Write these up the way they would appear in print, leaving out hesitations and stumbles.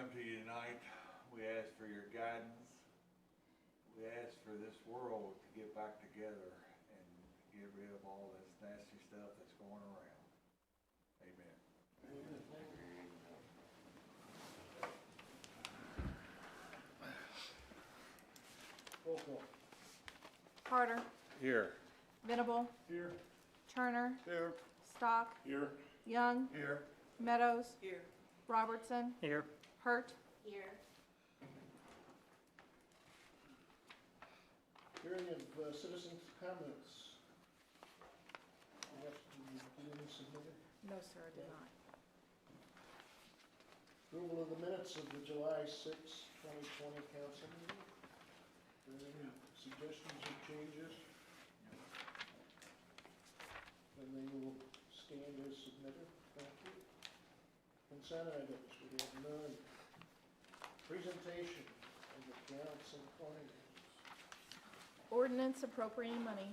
come to you tonight. We ask for your guidance. We ask for this world to get back together and get rid of all this nasty stuff that's going around. Amen. Roll call. Carter, Here. Venable, Here. Turner, Here. Stock, Here. Young, Here. Meadows, Here. Robertson, Here. Hurt, Here. Hearing of citizens' comments. Did any submitted? no sir, I did not. Approval of the minutes of the July 6, 2020 council meeting. Are there any suggestions or changes? Then they will stand as submitted. Thank you. Consent items, we have none. Presentation of accounts and claims. Ordinance appropriating money.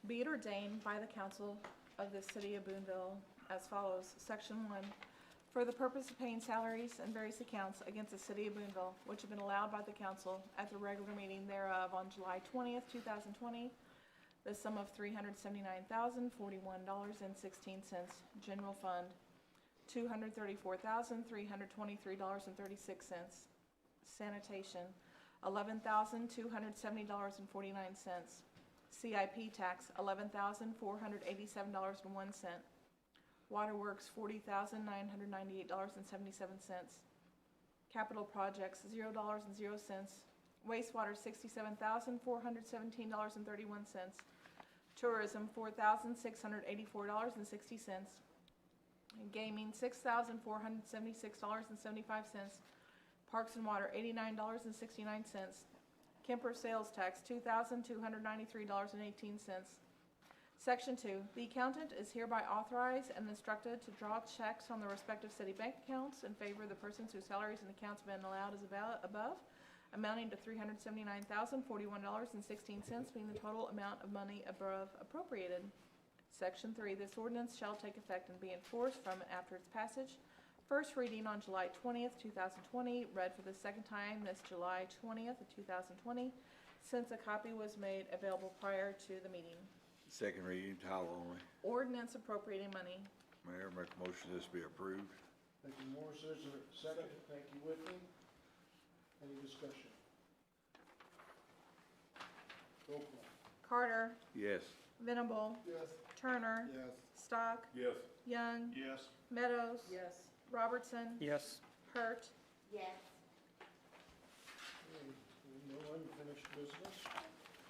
Be it ordained by the council of the city of Boonville as follows. Section 1. For the purpose of paying salaries and various accounts against the city of Boonville, which have been allowed by the council at the regular meeting thereof on July 20th, 2020, the sum of $379,041.16, general fund, $234,323.36, sanitation, $11,270.49, CIP tax, $11,487.01, waterworks, $40,998.77, capital projects, $0.00, wastewater, $67,417.31, tourism, $4,684.60, gaming, $6,476.75, parks and water, $89.69, Kemper sales tax, $2,293.18. Section 2, the accountant is hereby authorized and instructed to draw checks on the respective city bank accounts in favor of the persons whose salaries and accounts have been allowed as above, amounting to $379,041.16, being the total amount of money above appropriated. Section 3, this ordinance shall take effect and be enforced from and after its passage. First reading on July 20th, 2020, read for the second time this July 20th of 2020, since a copy was made available prior to the meeting. Second reading, title only. Ordinance appropriating money. Mayor, make a motion this be approved. Thank you, Morris. Is there a second? Thank you, Whitney. Any discussion? Roll call. Carter, Yes. Venable, Yes. Turner, Yes. Stock, Yes. Young, Yes. Meadows, Yes. Robertson, Yes. Hurt, Yes. No unfinished business.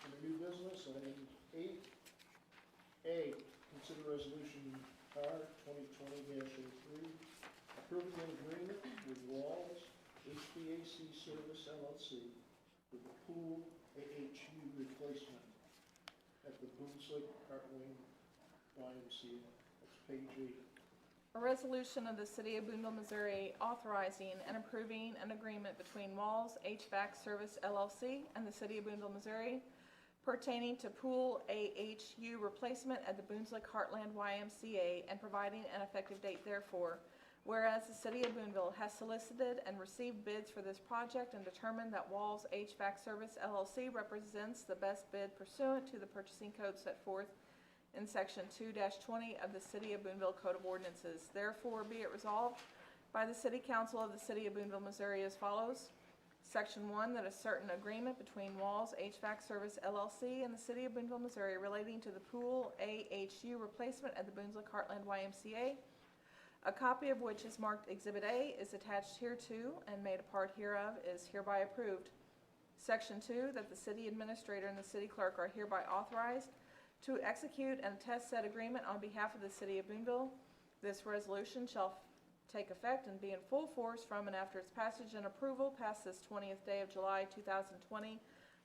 Under new business, item 8A, consider resolution R 2020-03, approving an agreement with Walls HVAC Service LLC for the pool AHU replacement at the Boonville Cartwing YMCA. That's page 8. a resolution of the City of Boonville, Missouri authorizing and approving an agreement between Walls HVAC Service LLC and the City of Boonville, Missouri pertaining to pool AHU replacement at the Boonville Heartland YMCA and providing an effective date therefore. Whereas the City of Boonville has solicited and received bids for this project and determined that Walls HVAC Service LLC represents the best bid pursuant to the purchasing code set forth in Section 2-20 of the City of Boonville Code of Ordinances. Therefore, be it resolved by the City Council of the City of Boonville, Missouri as follows. Section 1, that a certain agreement between Walls HVAC Service LLC and the City of Boonville, Missouri relating to the pool AHU replacement at the Boonville Heartland YMCA, a copy of which is marked Exhibit A, is attached hereto and made a part hereof, is hereby approved. Section 2, that the City Administrator and the City Clerk are hereby authorized to execute and attest said agreement on behalf of the City of Boonville. This resolution shall take effect and be in full force from and after its passage and approval past this 20th day of July 2020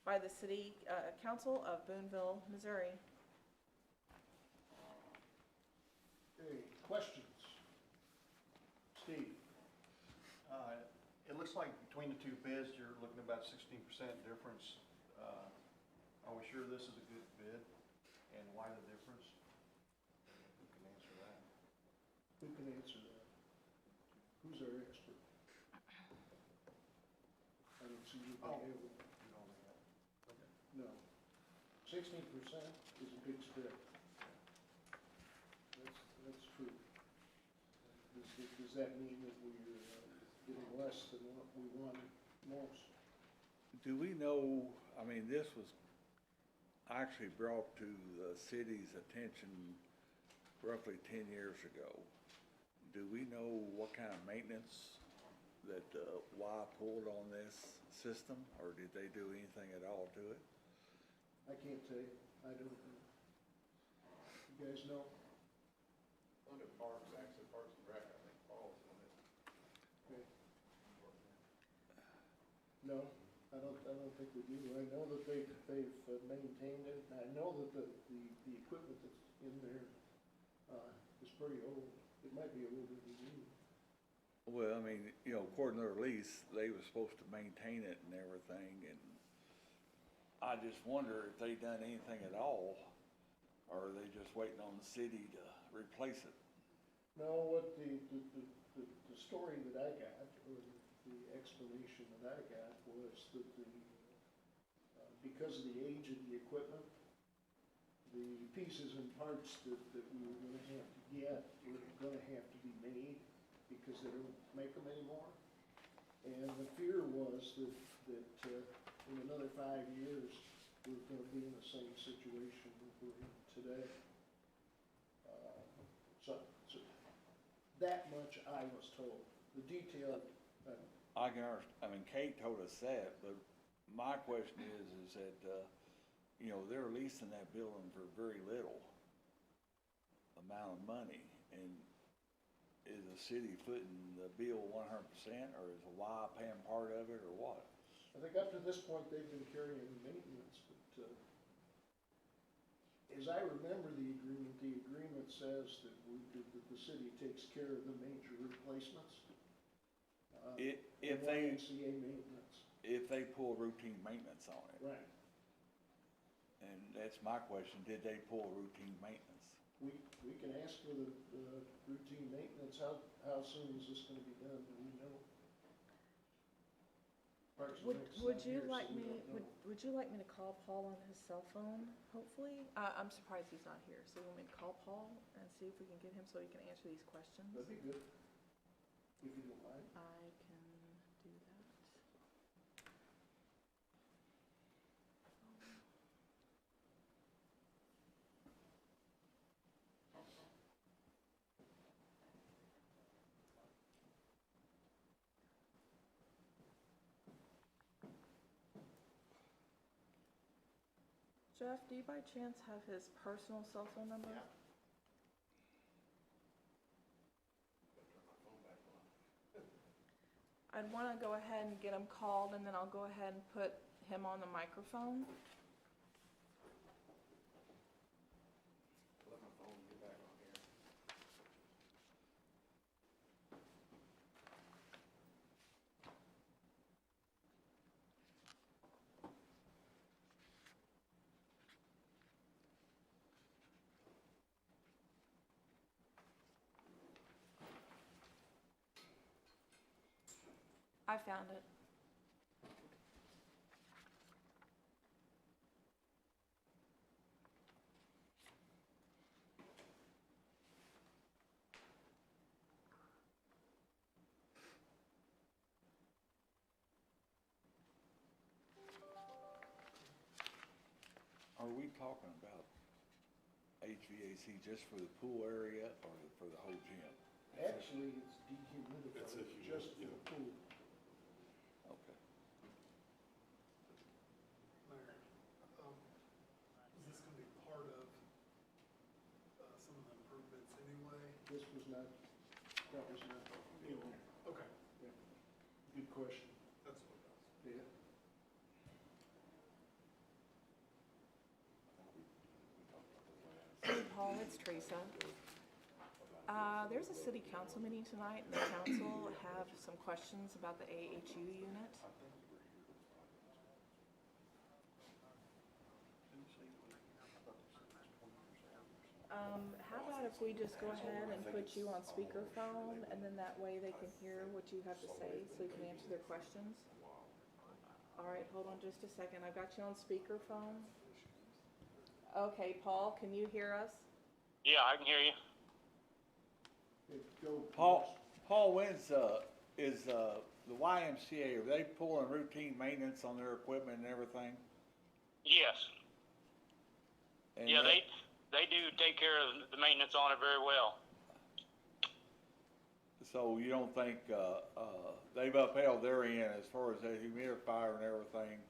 by the City Council of Boonville, Missouri. Okay, questions? Steve? It looks like between the two bids, you're looking at about 16% difference. Are we sure this is a good bid? And why the difference? Who can answer that? Who can answer that? Who's our expert? so you'd be Oh. able, You don't have that. Okay. no. 16% is a big spread. That's true. Does that mean that we're getting less than what we wanted most? Do we know, I mean, this was actually brought to the city's attention roughly 10 years ago. Do we know what kind of maintenance that Y pulled on this system, or did they do anything at all to it? I can't tell you, I don't know. You guys know? Under Parks, actually Parks and Rec, I think falls on it. Okay. No, I don't think we do. I know that they've maintained it, and I know that the equipment that's in there is pretty old. It might be older than you. Well, I mean, you know, according to their lease, they were supposed to maintain it and everything, and I just wonder if they done anything at all, or are they just waiting on the city to replace it? No, what the story that I got, or the explanation that I got, was that because of the age of the equipment, the pieces and parts that we were gonna have to get were gonna have to be made, because they don't make them anymore. And the fear was that in another 5 years, we're gonna be in the same situation that we're in today. So that much I was told. The detail, I can understand, I mean, Kate told us that, but my question is that, you know, they're leasing that building for very little amount of money, and is the city footing the bill 100%, or is the Y paying part of it, or what? I think up to this point, they've been carrying maintenance, but as I remember the agreement says that the city takes care of the major replacements. If they, YMCA maintenance. if they pull routine maintenance on it, Right. and that's my question, did they pull routine maintenance? We can ask for the routine maintenance. How soon is this gonna be done? Do we know? Parks and Rec's Would not you here, like so we me, don't know. would you like me to call Paul on his cell phone, hopefully? I'm surprised he's not here, so you want me to call Paul and see if we can get him so he can answer these questions? That'd be good, if you don't mind. I can do that. Jeff, do you by chance have his personal cell phone number? Yeah. Gotta turn my phone back on. I'd want to go ahead and get him called, and then I'll go ahead and put him on the microphone. Let my phone get back on here. I found it. Are we talking about HVAC just for the pool area or for the whole gym? Actually, it's dehumidifier, It's a just for the pool. Okay. Mayor, is this gonna be part of, some of the improvements anyway? This was not, that was not in there. Okay, Yeah. Good question. that's what it was. Yeah. Hey, Paul, it's Teresa. There's a city council meeting tonight, and the council have some questions about the AHU unit. How about if we just go ahead and put you on speakerphone, and then that way they can hear what you have to say, so you can answer their questions? All right, hold on just a second. I've got you on speakerphone. Okay, Paul, can you hear us? Yeah, I can hear you. Okay, go. Paul, is the YMCA, are they pulling routine maintenance on their equipment and everything? Yes. And Yeah, that- they do take care of the maintenance on it very well. So you don't think, they've upheld their end as far as the humidifier and everything?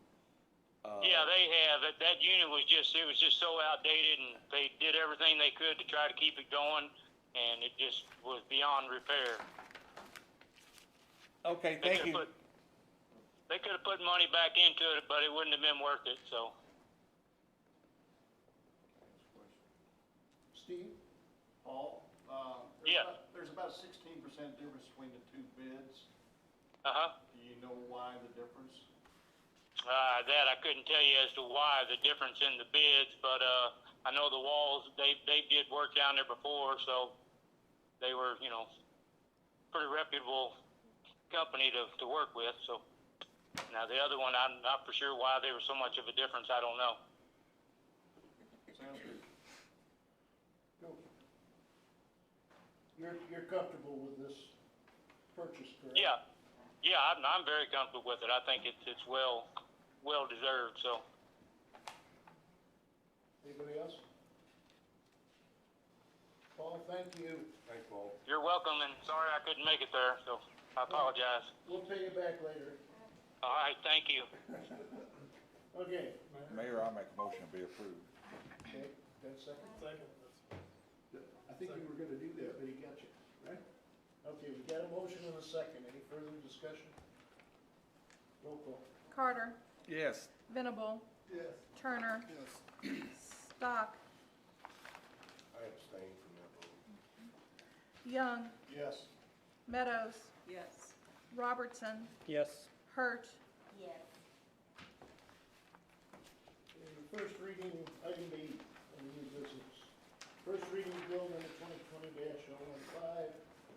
Yeah, they have. That unit was just so outdated, and they did everything they could to try to keep it going, and it just was beyond repair. Okay, They thank you. They could have put money back into it, but it wouldn't have been worth it, so. Steve? Paul, Yeah. There's about a 16% difference between the two bids. Uh-huh. Do you know why the difference? That I couldn't tell you as to why the difference in the bids, but, I know the walls, they did work down there before, so they were, pretty reputable company to work with, so. Now, the other one, I'm not for sure why there was so much of a difference, I don't know. Sounds good. Go. You're comfortable with this purchase, correct? Yeah, I'm very comfortable with it. I think it's well deserved, so. Anybody else? Paul, thank you. Thanks, Paul. You're welcome, and sorry I couldn't make it there, so I apologize. We'll pay you back later. All right, thank you. Okay, Mayor, I make a motion to be approved. okay, got a second? Second, I think you were gonna do that, but he got you, right? Okay, we got a motion and a second. Any further discussion? Roll call. Carter, Yes. Venable, yes. Turner, Yes. Stock, I abstain from that vote. Young, Yes. Meadows, Yes. Robertson, Yes. Hurt, Yes. First reading, item B, on new business. First reading bill number 2020-015,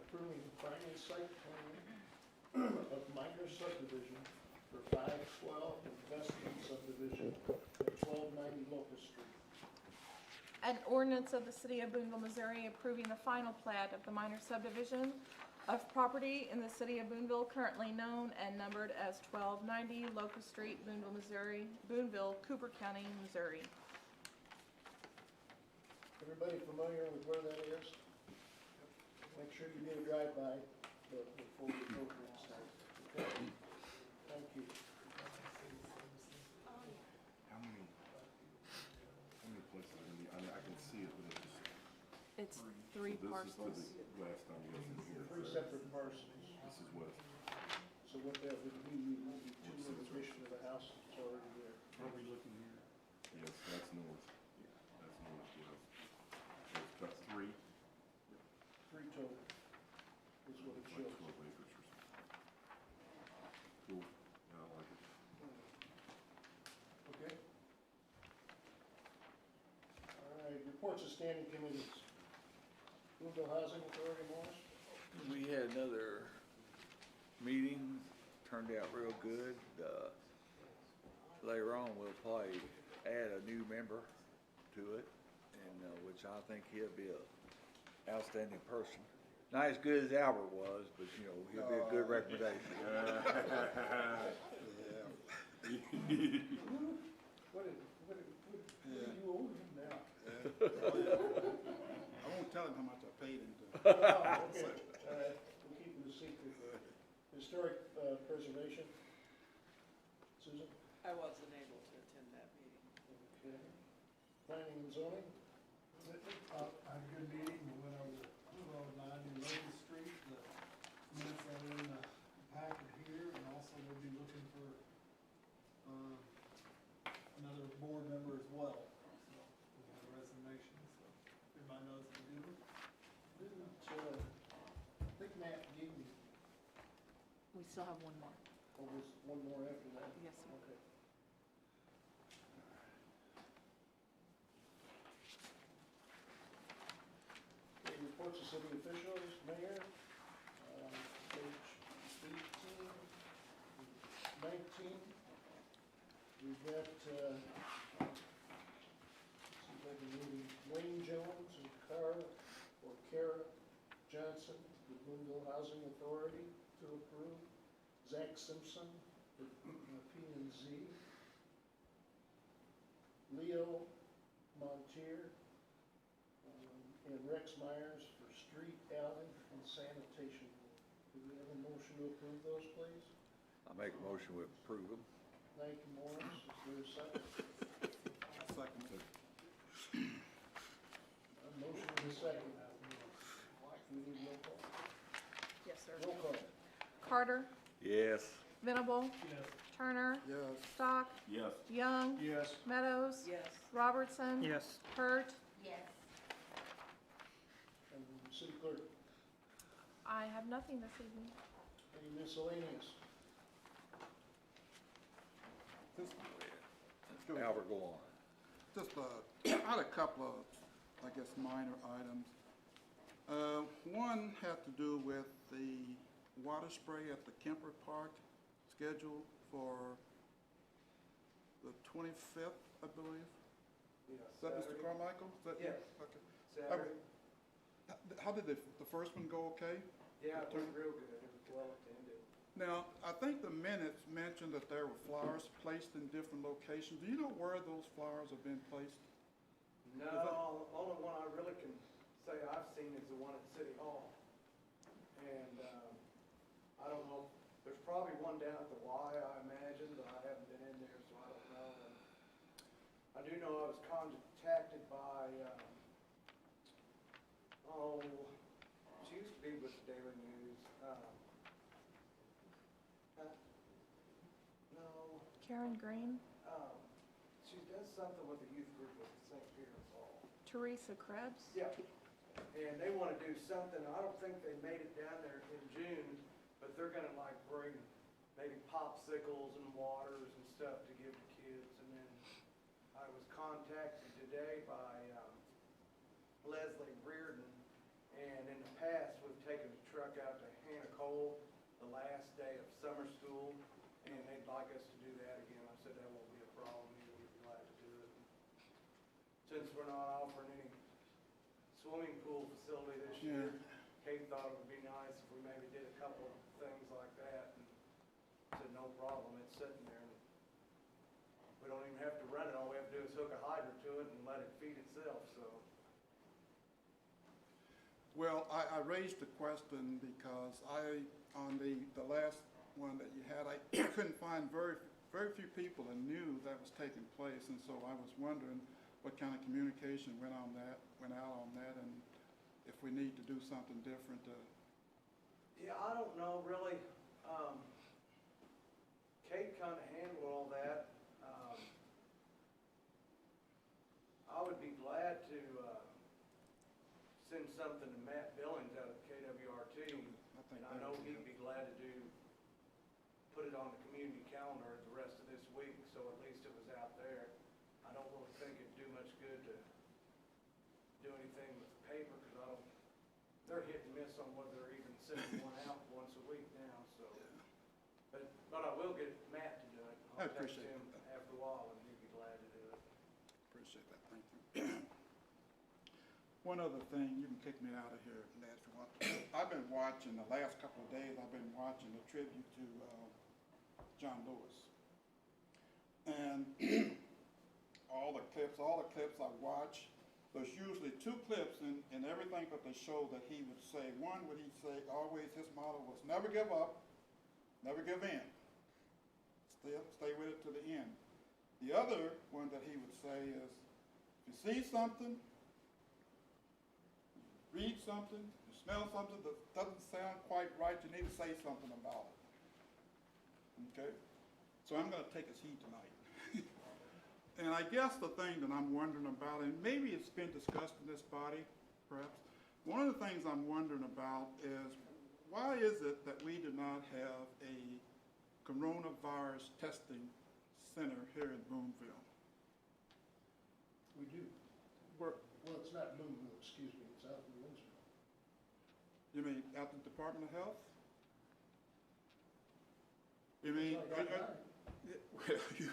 approving final site plan of minor subdivision for 512 investment subdivision at 1290 Locust Street. an ordinance of the City of Boonville, Missouri approving the final plat of the minor subdivision of property in the City of Boonville, currently known and numbered as 1290 Locust Street, Boonville, Missouri, Boonville, Cooper County, Missouri. Everybody familiar with where that is? Make sure you do a drive-by before we vote next time. Okay? Thank you. How many places are in the, I can see it, but it's just. It's three So parcels. This is to the last time we was in here. Three separate parcels. This is west. So what that would be would be two in addition to the house that's already there. Are we looking here? Yes, that's north. Yeah, that's north, yes. So it's got three, Three total is what it like shows. 12 acres or something. Cool, yeah, I like it. Okay? All right, reports of standing committees. Boonville Housing Authority, Morris? We had another meeting, turned out real good. Later on, we'll probably add a new member to it, and, which I think he'll be a outstanding person. Not as good as Albert was, but, you know, he'll be a good recommendation. What do you owe him now? I won't tell him how much I paid him to. Oh, okay, we'll keep it a secret. Historic preservation, Susan? I wasn't able to attend that meeting. Okay. Planning and zoning? I had a good meeting, we went over 1290 Locust Street, the minutes are in the packet here, and also we'll be looking for, another board member as well. So, we have a resignation, so everybody knows the good one. I think Matt gave me, We still have one more. oh, there's one more after that? Yes, sir. Okay. Okay, reports of city officials, mayor, page 18, 19. We've got, see if I can read them. Wayne Jones and Kara Johnson, the Boonville Housing Authority to approve. Zach Simpson for P&Z. Leo Montier, and Rex Myers for street, alley, and sanitation. Do we have a motion to approve those, please? I make a motion we approve them. Thank you, Morris. Is there a second? Second. A motion and a second. We need roll call. Yes, sir. Roll call. Carter, Yes. Venable, Yes. Turner, Yes. Stock, Yes. Young, Yes. Meadows, Yes. Robertson, Yes. Hurt. Yes. And city clerk, I have nothing this evening. any miscellaneous? Albert, go on. Just, I had a couple of, I guess, minor items. One had to do with the water spray at the Kemper Park scheduled for the 25th, I believe. Yeah, Is that Mr. Carmichael? Is that you? Yes. Okay. Saturday. How did the first one go okay? Yeah, it was real good. It was well attended. Now, I think the minutes mentioned that there were flowers placed in different locations. Do you know where those flowers have been placed? No, only one I really can say I've seen is the one at City Hall. And, I don't know, there's probably one down at the Y, I imagine, but I haven't been in there, so I don't know. And I do know I was contacted by, she used to be with the Daily News. No, Karen Green, she does something with the youth group at St. Peter's Hall. Teresa Krebs. Yeah, and they want to do something, I don't think they made it down there in June, but they're gonna like bring maybe popsicles and waters and stuff to give to kids. And then I was contacted today by Leslie Reardon, and in the past, we've taken a truck out to Hannah Cole the last day of summer school, and they'd like us to do that again. I said that won't be a problem, we'd be glad to do it. Since we're not offering any swimming pool facility this year, Kate thought it would be nice if we maybe did a couple of things like that, and said, no problem, it's sitting there. And we don't even have to run it, all we have to do is hook a hydrant to it and let it feed itself, so. Well, I raised the question because on the last one that you had, I couldn't find very few people that knew that was taking place, and so I was wondering what kind of communication went out on that, and if we need to do something different to. Yeah, I don't know, really. Kate kind of handled all that. I would be glad to send something to Matt Billings out of KWRT, and I know he'd be glad to put it on the community calendar the rest of this week, so at least it was out there. I don't really think it'd do much good to do anything with the paper, because they're hit and miss on whether they're even sending one out once a week now, so. But I will get Matt to do it. I I'll text appreciate him that. after a while, and he'd be glad to do it. Appreciate that, thank you. One other thing, you can kick me out of here, Nancy. I've been watching, the last couple of days, I've been watching a tribute to John Lewis. And all the clips I watch, there's usually two clips in everything that they show that he would say. One would he say, always his motto was never give up, never give in. Stay with it to the end. The other one that he would say is, if you see something, read something, you smell something that doesn't sound quite right, you need to say something about it. Okay? So I'm going to take his heat tonight. And I guess the thing that I'm wondering about, and maybe it's been discussed in this body, perhaps, one of the things I'm wondering about is, why is it that we do not have a coronavirus testing center here in Boonville? We do. Where, Well, it's not Boonville, excuse me, it's out in Windsor. you mean at the Department of Health? You mean, That's what I got mine. well,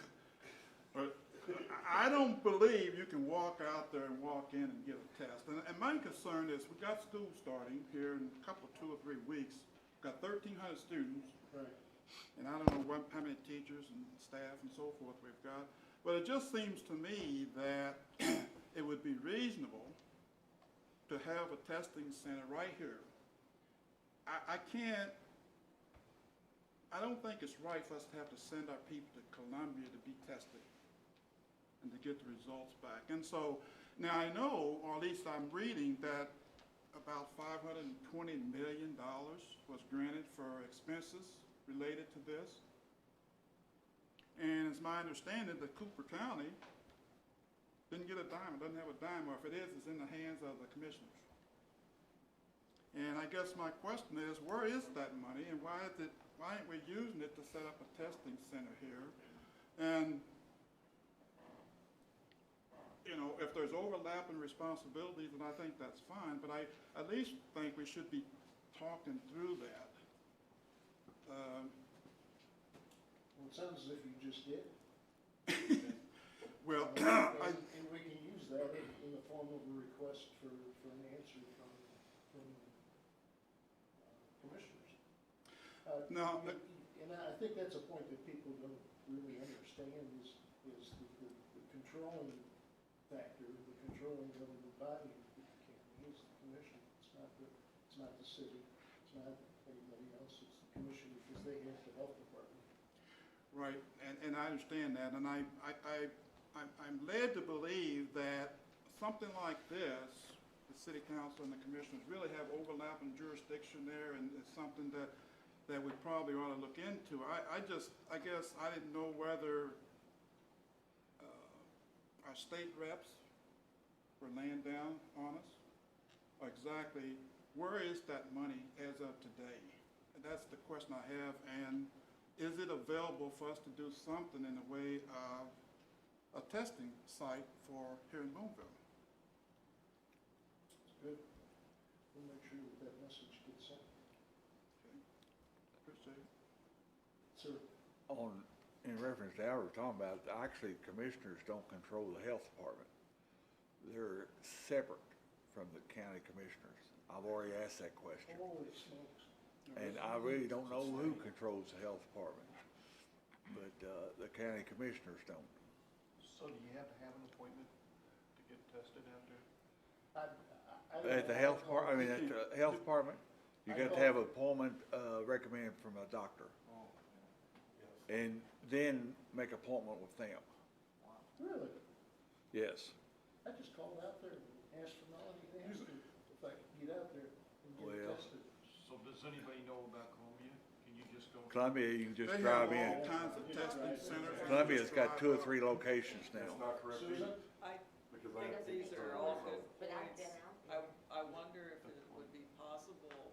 I don't believe you can walk out there and walk in and get a test. And my concern is, we got school starting here in a couple, 2 or 3 weeks. Got 1,300 students, Right. and I don't know how many teachers and staff and so forth we've got. But it just seems to me that it would be reasonable to have a testing center right here. I don't think it's right for us to have to send our people to Columbia to be tested and to get the results back. And so, now I know, or at least I'm reading, that about $520 million was granted for expenses related to this. And it's my understanding that Cooper County didn't get a dime, doesn't have a dime, or if it is, it's in the hands of the commissioners. And I guess my question is, where is that money, and why aren't we using it to set up a testing center here? And, you know, if there's overlapping responsibilities, then I think that's fine, but I at least think we should be talking through that. Well, it sounds as if you just did. Well, And we can use that in the form of a request for an answer from commissioners. No, And I think that's a point that people don't really understand is the controlling factor, the controlling government body in Cooper County is the commission. It's not the city, it's not anybody else, it's the commission because they have the health department. right, and I understand that, and I'm led to believe that something like this, the city council and the commissioners really have overlapping jurisdiction there, and it's something that we probably ought to look into. I guess I didn't know whether our state reps were laying down on us, or exactly where is that money as of today? And that's the question I have, and is it available for us to do something in the way of a testing site for here in Boonville? It's good. We'll make sure that message gets sent. Okay. Appreciate it. Sir, In reference to what we're talking about, actually, commissioners don't control the health department. They're separate from the county commissioners. I've already asked that question. holy smokes. And I really don't know who controls the health department, but the county commissioners don't. So do you have to have an appointment to get tested out there? At the health department, you got to have an appointment recommended from a doctor, Oh, and then make appointment with them. Really? Yes. I just called out there and asked for Melanie to ask her if I could get out there and get Well. tested. So does anybody know about Columbia? Can you just go? Columbia, you can just They drive have all in. kinds of testing centers. Columbia's got 2 or 3 locations now. That's not correct Susan? either, I because I think have these people are tell me all so. good But I've points. been out there. I wonder if it would be possible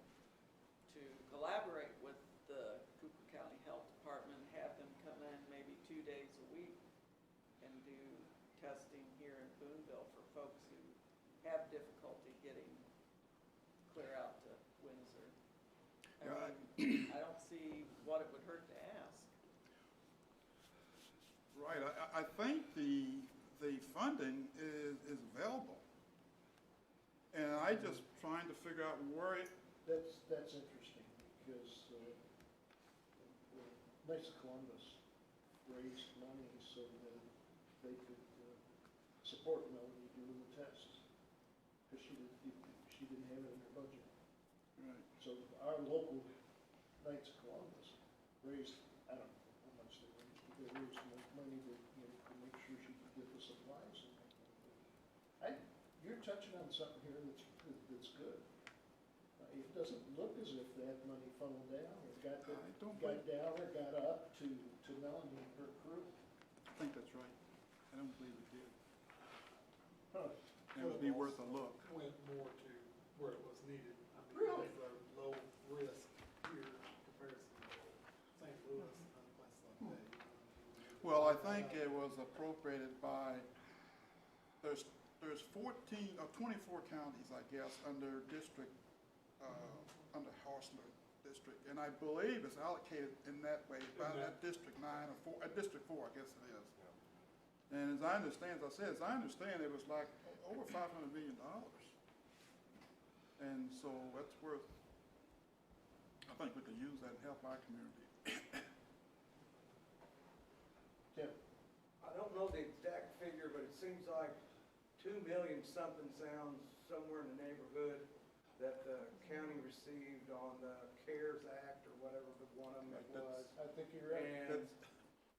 to collaborate with the Cooper County Health Department, have them come in maybe 2 days a week and do testing here in Boonville for folks who have difficulty getting clear out to Windsor. I mean, I don't see what it would hurt to ask. Right, I think the funding is available. And I just trying to figure out where it, That's interesting because Knights of Columbus raised money so that they could support Melanie doing the tests because she didn't have it in her budget. right, So our local Knights of Columbus raised, I don't know how much they raised, but they raised enough money to make sure she could get the supplies and that kind of thing. You're touching on something here that's good. It doesn't look as if that money funneled down or got down or got up to Melanie and her crew. I think that's right. I don't believe it did. Huh. It would be worth a look. Went more to where it was needed. I mean, Really? these are low risk here in comparison to St. Louis and other places like that. Well, I think it was appropriated by, there's 14 or 24 counties, I guess, under district, under Harsler District. And I believe it's allocated in that way by that District 9 or 4, District 4, I guess it is. And as I understand, it was like over $500 million. And so that's worth, I think we could use that and help our community. Tim? I don't know the exact figure, but it seems like 2 million something sounds somewhere in the neighborhood that the county received on the CARES Act or whatever, but one of them it was. I think you're right. And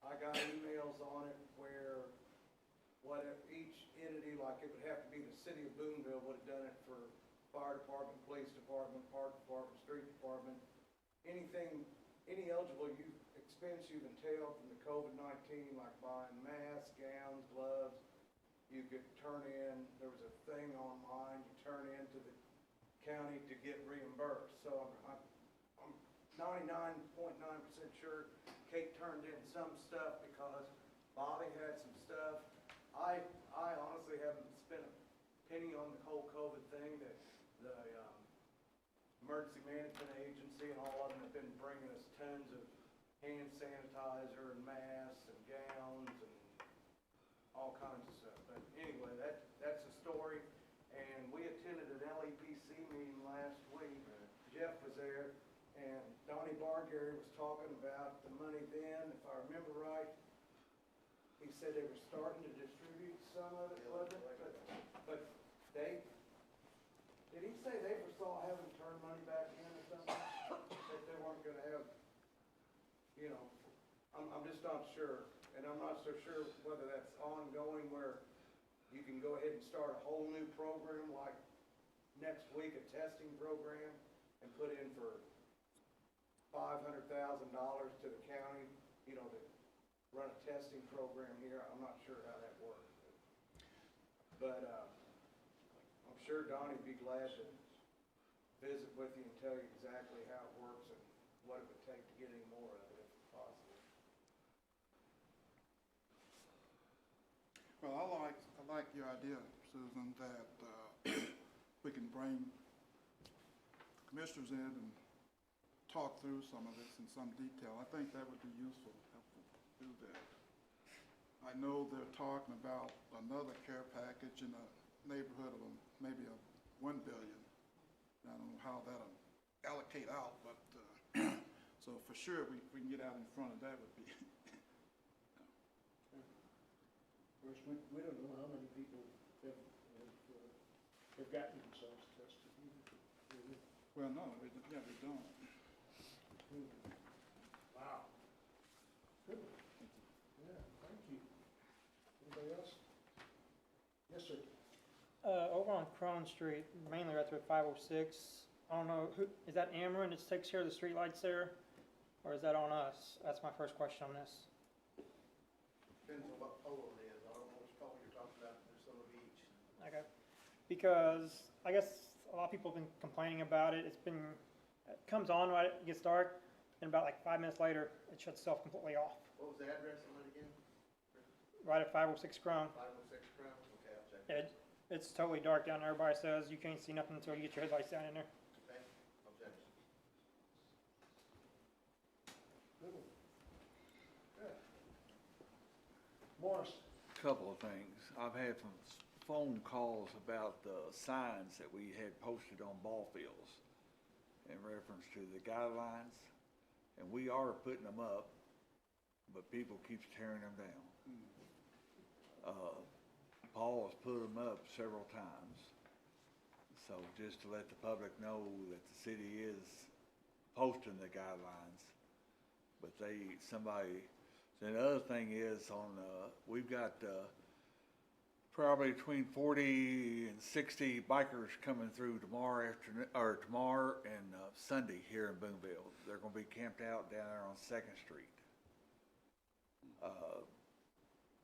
I got emails on it where what if each entity, like it would have to be the city of Boonville would have done it for fire department, police department, park department, street department, anything, any eligible expense you've entailed from the COVID-19, like buying masks, gowns, gloves, you could turn in, there was a thing online, you turn in to the county to get reimbursed. So I'm 99.9% sure Kate turned in some stuff because Bobby had some stuff. I honestly haven't spent a penny on the whole COVID thing. That the emergency management agency and all of them have been bringing us tons of hand sanitizer and masks and gowns and all kinds of stuff. But anyway, that's the story. And we attended an LEPC meeting last week. Jeff was there, and Donnie Bargary was talking about the money then, if I remember right. He said they were starting to distribute some of it, wasn't it? But did he say they foresaw having to turn money back in or something? That they weren't gonna have, I'm just not sure. And I'm not so sure whether that's ongoing where you can go ahead and start a whole new program like next week, a testing program, and put in for $500,000 to the county, to run a testing program here. I'm not sure how that works. But I'm sure Donnie would be glad to visit with you and tell you exactly how it works and what it would take to get any more of it if possible. Well, I like your idea, Susan, that we can bring commissioners in and talk through some of this in some detail. I think that would be useful, helpful to do that. I know they're talking about another care package in a neighborhood of maybe a $1 billion. I don't know how that'll allocate out, but so for sure we can get out in front of that would be. Of course, we don't know how many people have gotten themselves tested either. Well, no, we don't. Wow. Good. Yeah, thank you. Anybody else? Yes, sir. Over on Crone Street, mainly right there at 506, I don't know, is that Ameren that takes care of the streetlights there? Or is that on us? That's my first question on this. Depends on what pole it is. I don't know which pole you're talking about. There's some of each. Okay. Because I guess a lot of people have been complaining about it. It comes on right, it gets dark, and about like 5 minutes later, it shuts itself completely off. What was the address on it again? Right at 506 Crone. 506 Crown? Okay, I'll check it. It's totally dark down there. Everybody says you can't see nothing until you get your headlights down in there. Okay, I'll check it. Good one. Good. Morris. Couple of things. I've had some phone calls about the signs that we had posted on ball fields in reference to the guidelines, and we are putting them up, but people keeps tearing them down. Paul has put them up several times, so just to let the public know that the city is posting the guidelines, but the other thing is we've got probably between 40 and 60 bikers coming through tomorrow and Sunday here in Boonville. They're going to be camped out down there on 2nd Street.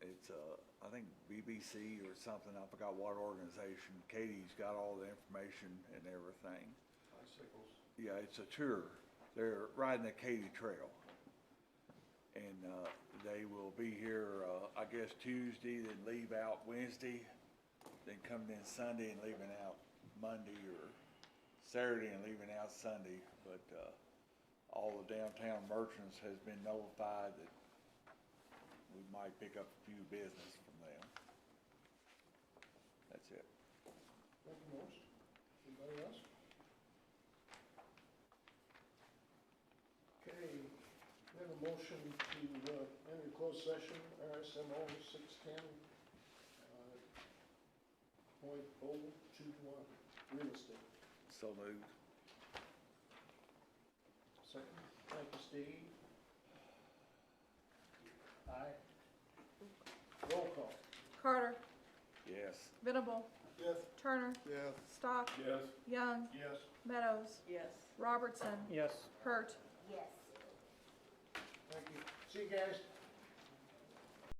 It's I think BBC or something. I forgot what organization. Katie's got all the information and everything. Bicycles. Yeah, it's a tour. They're riding the Katie Trail. And they will be here, I guess, Tuesday, then leave out Wednesday, then coming in Sunday and leaving out Monday, or Saturday and leaving out Sunday. But all the downtown merchants has been notified that we might pick up a few business from them. That's it. Thank you, Morris. Anybody else? Okay, we have a motion to enter closed session, RSMO 610, .021, real estate. So moved. Second. Thank you, Steve. Aye. Roll call. Carter, Yes. Venable, Yes. Turner, Yes. Stock, Yes. Young, Yes. Meadows, Yes. Robertson, Yes. Hurt. Thank you. See you guys.